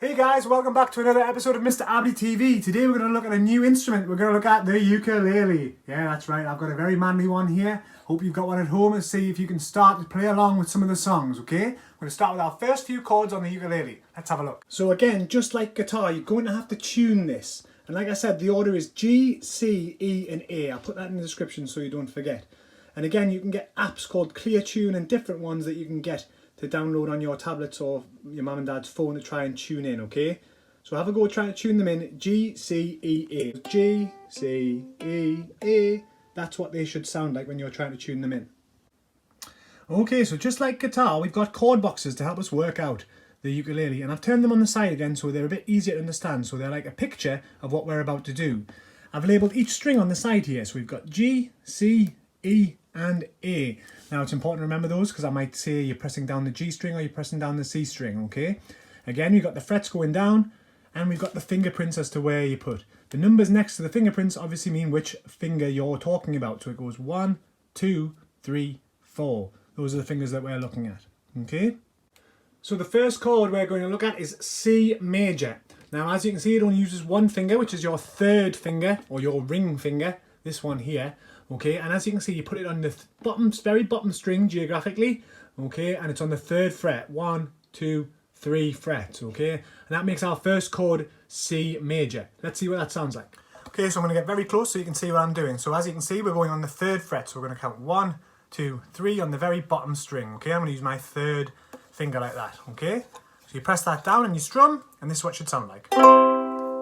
Hey guys, welcome back to another episode of Mr. Abadi TV. Today we're going to look at a new instrument. We're going to look at the ukulele. Yeah, that's right. I've got a very manly one here. Hope you've got one at home and see if you can start to play along with some of the songs, okay? We're going to start with our first few chords on the ukulele. Let's have a look. So again, just like guitar, you're going to have to tune this. And like I said, the order is G, C, E and A. I'll put that in the description so you don't forget. And again, you can get apps called Clear Tune and different ones that you can get to download on your tablets or your mum and dad's phone to try and tune in, okay? So have a go trying to tune them in. G, C, E, A. G, C, E, A. That's what they should sound like when you're trying to tune them in. Okay, so just like guitar, we've got chord boxes to help us work out the ukulele. And I've turned them on the side again so they're a bit easier to understand. So they're like a picture of what we're about to do. I've labelled each string on the side here. So we've got G, C, E and A. Now it's important to remember those because I might say you're pressing down the G string or you're pressing down the C string, okay? Again, you've got the frets going down and we've got the fingerprints as to where you put. The numbers next to the fingerprints obviously mean which finger you're talking about. So it goes 1, 2, 3, 4. Those are the fingers that we're looking at, okay? So the first chord we're going to look at is C major. Now as you can see, it only uses one finger, which is your third finger or your ring finger, this one here. Okay, and as you can see, you put it on the very bottom string geographically, okay, and it's on the third fret, 1, 2, 3 frets, okay, and that makes our first chord C major. Let's see what that sounds like. Okay, so I'm going to get very close so you can see what I'm doing. So as you can see, we're going on the third fret, so we're going to count 1, 2, 3 on the very bottom string, okay. I'm going to use my third finger like that, okay. So you press that down and you strum, and this is what it should sound like.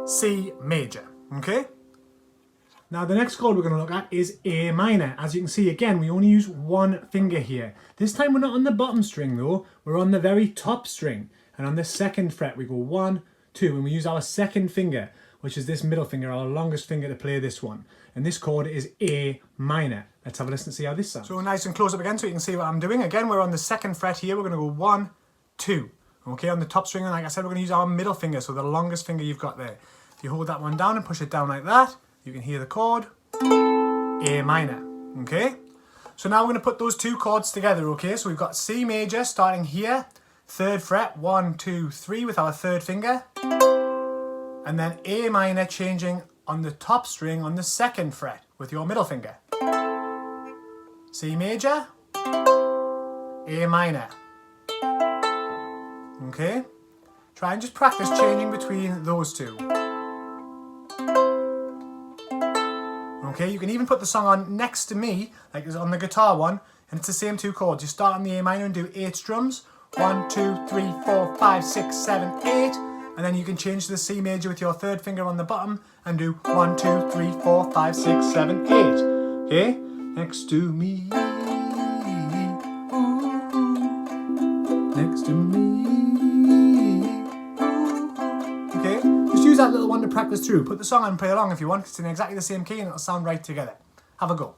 C major, okay. Now the next chord we're going to look at is A minor. As you can see, again, we only use one finger here. This time we're not on the bottom string though, we're on the very top string. And on the second fret we go 1, 2, and we use our second finger, which is this middle finger, our longest finger to play this one. And this chord is A minor. Let's have a listen and see how this sounds. So nice and close up again so you can see what I'm doing. Again, we're on the second fret here, we're going to go 1, 2. Okay, on the top string, and like I said, we're going to use our middle finger, so the longest finger you've got there. If you hold that one down and push it down like that, you can hear the chord A minor, okay? So now we're going to put those two chords together, okay? So we've got C major starting here, third fret, 1, 2, 3 with our third finger, and then A minor changing on the top string on the second fret with your middle finger. C major, A minor, okay? Try and just practice changing between those two. Okay, you can even put the song on next to me, like on the guitar one, and it's the same two chords. You start on the A minor and do 8 strums. 1, 2, 3, 4, 5, 6, 7, 8. And then you can change to the C major with your third finger on the bottom and do 1, 2, 3, 4, 5, 6, 7, 8. Okay, next to me. Ooh, next to me. Okay, just use that little one to practice through. Put the song on and play along if you want. It's in exactly the same key and it'll sound right together. Have a go.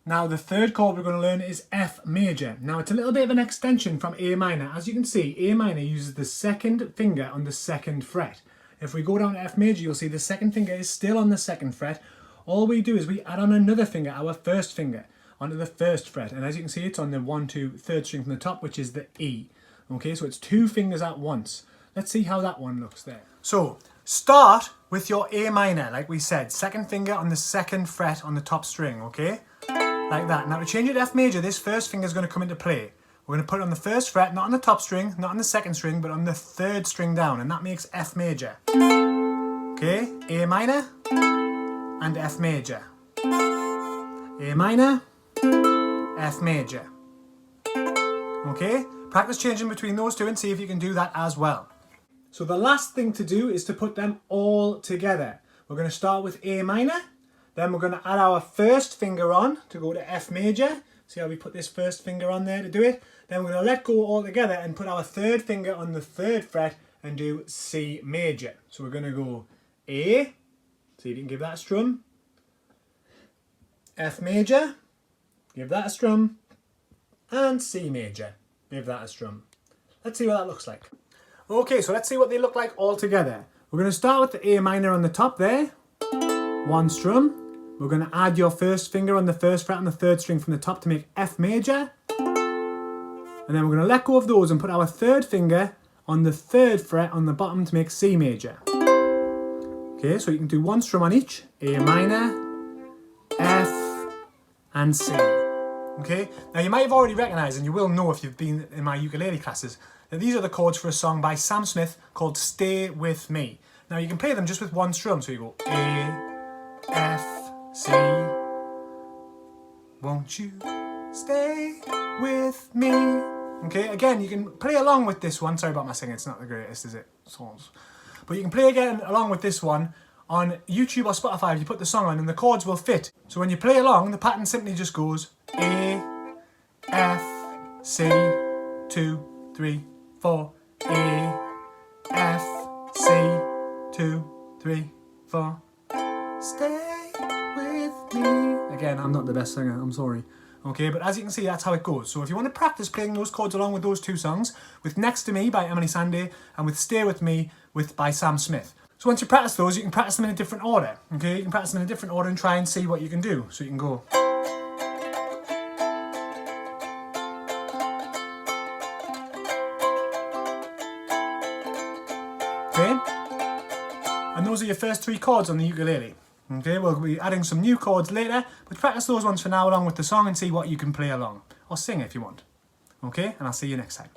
Now the third chord we're going to learn is F major. Now it's a little bit of an extension from A minor. As you can see, A minor uses the second finger on the second fret. If we go down to F major, you'll see the second finger is still on the second fret. All we do is we add on another finger, our first finger, onto the first fret. And as you can see, it's on the 1, 2, third string from the top, which is the E. Okay, so it's two fingers at once. Let's see how that one looks there. So, start with your A minor, like we said. Second finger on the second fret on the top string, okay? Like that. Now to change it to F major, this first finger is going to come into play. We're going to put it on the first fret, not on the top string, not on the second string, but on the third string down, and that makes F major. Okay? A minor and F major. A minor, F major. Okay? Practice changing between those two and see if you can do that as well. So the last thing to do is to put them all together. We're going to start with A minor, then we're going to add our first finger on to go to F major. See how we put this first finger on there to do it? Then we're going to let go all together and put our third finger on the third fret and do C major. So we're going to go A, see if you can give that a strum, F major, give that a strum, and C major, give that a strum. Let's see what that looks like. Okay, so let's see what they look like all together. We're going to start with the A minor on the top there. 1 strum. We're going to add your first finger on the first fret on the third string from the top to make F major. And then we're going to let go of those and put our third finger on the 3rd fret on the bottom to make C major. Okay, so you can do one strum on each, A minor, F, and C. Okay, now you might have already recognised, and you will know if you've been in my ukulele classes, that these are the chords for a song by Sam Smith called Stay With Me. Now you can play them just with one strum, so you go A, F, C, won't you stay with me? Okay, again, you can play along with this one. Sorry about my singing, it's not the greatest, is it? Songs. But you can play again along with this one on YouTube or Spotify if you put the song on, and the chords will fit. So when you play along, the pattern simply just goes A, F, C, 2, 3, 4, A, F, C, 2, 3, 4. Stay with me. Again, I'm not the best singer, I'm sorry. Okay, but as you can see, that's how it goes. So if you want to practice playing those chords along with those two songs, with Next to Me by Emeli Sande and with Stay With Me by Sam Smith. So once you practice those, you can practice them in a different order. Okay, you can practice them in a different order and try and see what you can do. So you can go. Okay, and those are your first 3 chords on the ukulele. Okay, we'll be adding some new chords later, but practice those ones for now along with the song and see what you can play along. Or sing if you want. Okay, and I'll see you next time.